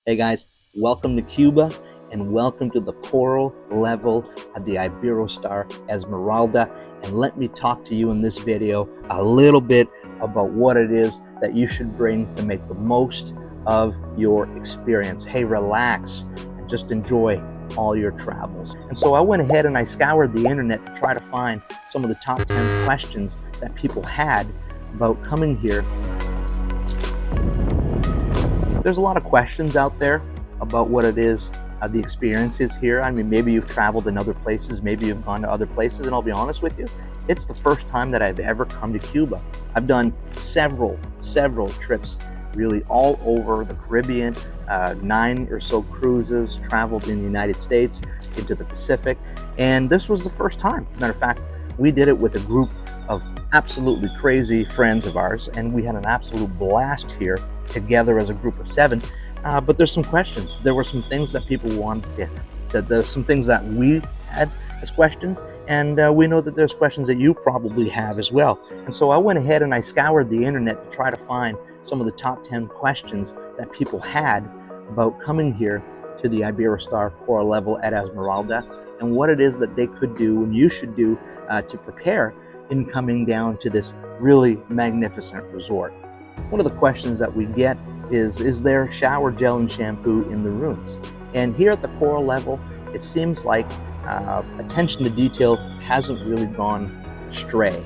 Hey guys, welcome to Cuba and welcome to the coral level at the Iberostar Esmeralda. And let me talk to you in this video a little bit about what it is that you should bring to make the most of your experience. Hey, relax and just enjoy all your travels. And so I went ahead and I scoured the internet to try to find some of the top 10 questions that people had about coming here. There's a lot of questions out there about what it is, the experience is here. I mean, maybe you've traveled in other places, maybe you've gone to other places, and I'll be honest with you, it's the first time that I've ever come to Cuba. I've done several trips, really all over the Caribbean, 9 or so cruises, traveled in the United States, into the Pacific, and this was the first time. As a matter of fact, we did it with a group of absolutely crazy friends of ours, and we had an absolute blast here together as a group of 7. But there's some questions. There were some things that people wanted there's some things that we had as questions, and we know that there's questions that you probably have as well. And so I went ahead and I scoured the internet to try to find some of the top 10 questions that people had about coming here to the Iberostar Coral level at Esmeralda, and what it is that they could do and you should do to prepare in coming down to this really magnificent resort. One of the questions that we get is there shower gel and shampoo in the rooms? And here at the coral level, it seems like attention to detail hasn't really gone stray.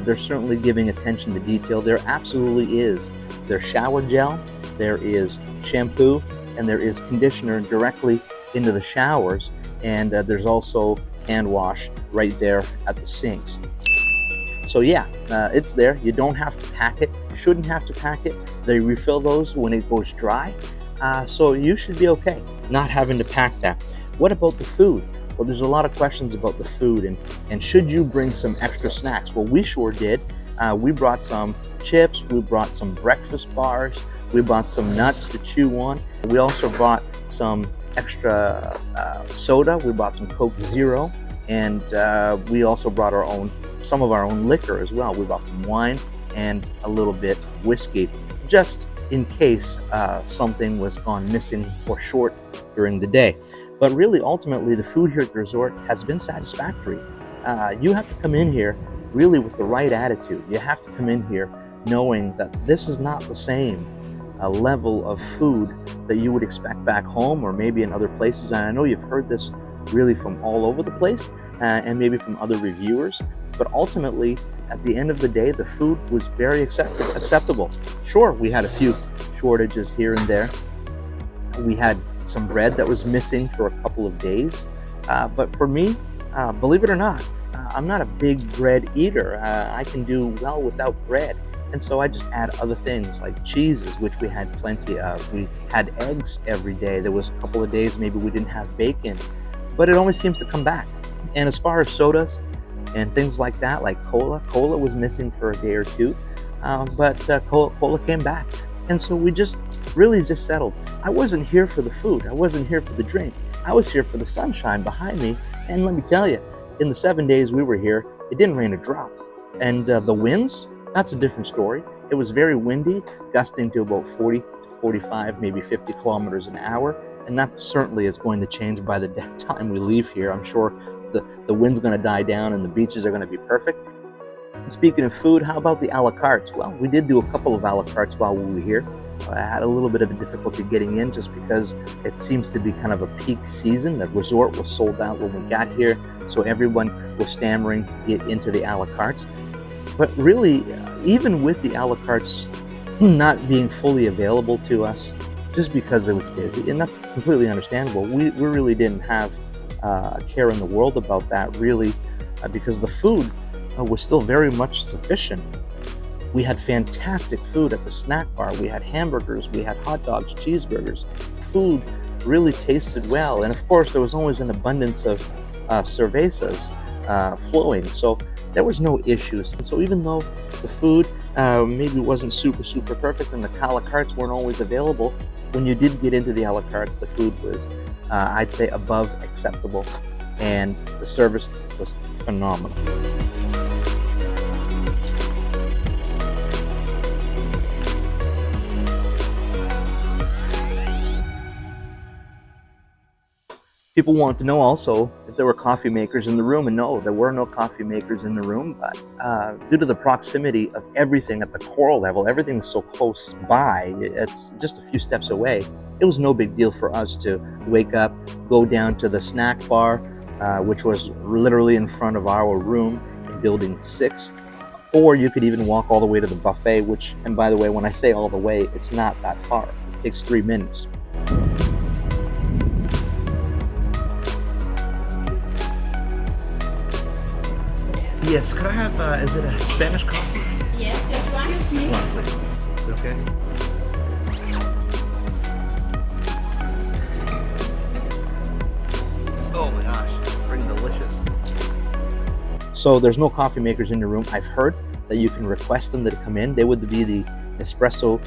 They're certainly giving attention to detail. There absolutely is. There's shower gel, there is shampoo, and there is conditioner directly into the showers, and there's also hand wash right there at the sinks. So yeah, it's there. You don't have to pack it, shouldn't have to pack it. They refill those when it goes dry, so you should be okay not having to pack that. What about the food? Well, there's a lot of questions about the food, and should you bring some extra snacks? Well, we sure did. We brought some chips, we brought some breakfast bars, we brought some nuts to chew on. We also brought some extra soda, we brought some Coke Zero, and we also brought some of our own liquor as well. We bought some wine and a little bit of whiskey, just in case something was gone missing or short during the day. But really, ultimately, the food here at the resort has been satisfactory. You have to come in here really with the right attitude. You have to come in here knowing that this is not the same level of food that you would expect back home or maybe in other places. And I know you've heard this really from all over the place and maybe from other reviewers. But ultimately, at the end of the day, the food was very acceptable. Sure, we had a few shortages here and there. We had some bread that was missing for a couple of days. But for me, believe it or not, I'm not a big bread eater. I can do well without bread. And so I just add other things like cheeses, which we had plenty of. We had eggs every day. There was a couple of days maybe we didn't have bacon, but it always seems to come back. And as far as sodas, and things like that, like cola was missing for a day or two, but cola came back. And so we just really settled. I wasn't here for the food, I wasn't here for the drink, I was here for the sunshine behind me. And let me tell you, in the 7 days we were here, it didn't rain a drop. And the winds, that's a different story. It was very windy, gusting to about 40 to 45, maybe 50 kilometers an hour. And that certainly is going to change by the time we leave here. I'm sure the wind's going to die down and the beaches are going to be perfect. And speaking of food, how about the a-la-cartes? Well, we did do a couple of a-la-cartes while we were here. I had a little bit of a difficulty getting in just because it seems to be kind of a peak season. The resort was sold out when we got here, so everyone was stammering to get into the a-la-cartes. But really, even with the a-la-cartes not being fully available to us, just because it was busy, and that's completely understandable, we really didn't have a care in the world about that, really, because the food was still very much sufficient. We had fantastic food at the snack bar. We had hamburgers, we had hot dogs, cheeseburgers. Food really tasted well, and of course there was always an abundance of cervezas flowing, so there was no issues. And so even though the food maybe wasn't super perfect and the a-la-cartes weren't always available, when you did get into the a-la-cartes, the food was, I'd say, above acceptable, and the service was phenomenal. People want to know also if there were coffee makers in the room, and no, there were no coffee makers in the room, but due to the proximity of everything at the coral level, everything is so close by, it's just a few steps away, it was no big deal for us to wake up, go down to the snack bar, which was literally in front of our room in building 6, or you could even walk all the way to the buffet, which, and by the way, when I say all the way, it's not that far. It takes 3 minutes. Yes, could I have, is it a Spanish coffee? Yes, this one is me. One, please. Is it okay? Oh my gosh, pretty delicious. So there's no coffee makers in your room. I've heard that you can request them to come in. They would be the Nespresso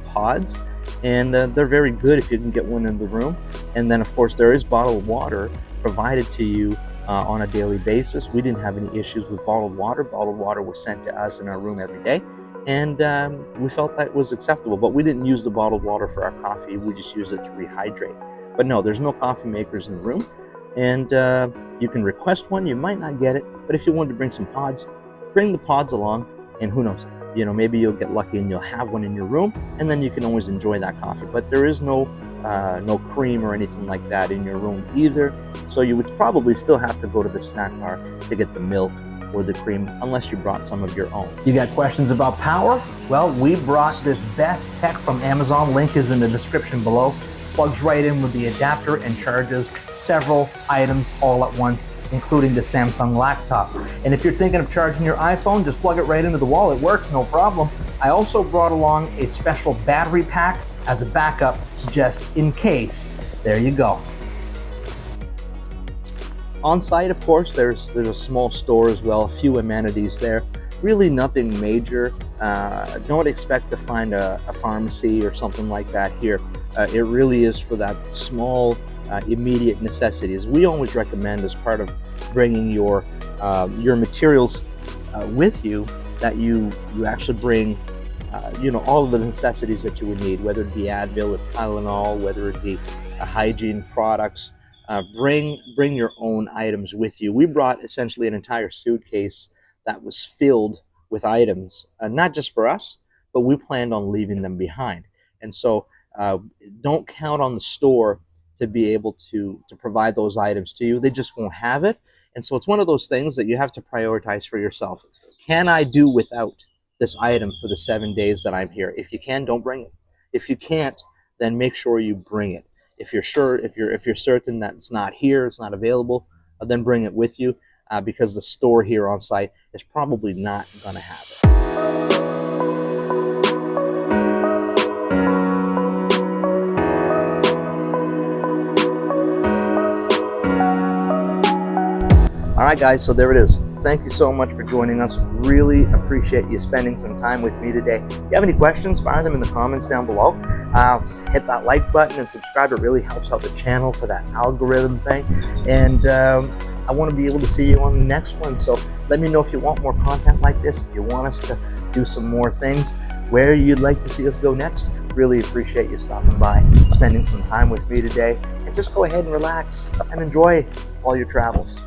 pods, and they're very good if you can get one in the room. And then of course there is bottled water provided to you on a daily basis. We didn't have any issues with bottled water. Bottled water was sent to us in our room every day, and we felt that was acceptable, but we didn't use the bottled water for our coffee. We just used it to rehydrate. But no, there's no coffee makers in the room, and you can request one. You might not get it, but if you wanted to bring some pods, bring the pods along, and who knows, you know, maybe you'll get lucky and you'll have one in your room, and then you can always enjoy that coffee. But there is no cream or anything like that in your room either, so you would probably still have to go to the snack bar to get the milk or the cream, unless you brought some of your own. You got questions about power? Well, we brought this best tech from Amazon. Link is in the description below. Plugs right in with the adapter and charges several items all at once, including the Samsung laptop. And if you're thinking of charging your iPhone, just plug it right into the wall. It works, no problem. I also brought along a special battery pack as a backup, just in case. There you go. On site, of course, there's a small store as well, a few amenities there. Really nothing major. Don't expect to find a pharmacy or something like that here. It really is for that small, immediate necessities. We always recommend, as part of bringing your materials with you, that you actually bring you know, all of the necessities that you would need, whether it be Advil or Tylenol, whether it be hygiene products. Bring your own items with you. We brought essentially an entire suitcase that was filled with items, not just for us, but we planned on leaving them behind. And so don't count on the store to be able to provide those items to you. They just won't have it. And so it's one of those things that you have to prioritize for yourself. Can I do without this item for the 7 days that I'm here? If you can, don't bring it. If you can't, then make sure you bring it. If you're sure, if you're certain that it's not here, it's not available, then bring it with you, because the store here on site is probably not going to have it. All right, guys, so there it is. Thank you so much for joining us. Really appreciate you spending some time with me today. If you have any questions, fire them in the comments down below. Hit that like button and subscribe. It really helps out the channel for that algorithm thing. And I want to be able to see you on the next one. So let me know if you want more content like this, if you want us to do some more things, where you'd like to see us go next. Really appreciate you stopping by, spending some time with me today. And just go ahead and relax and enjoy all your travels.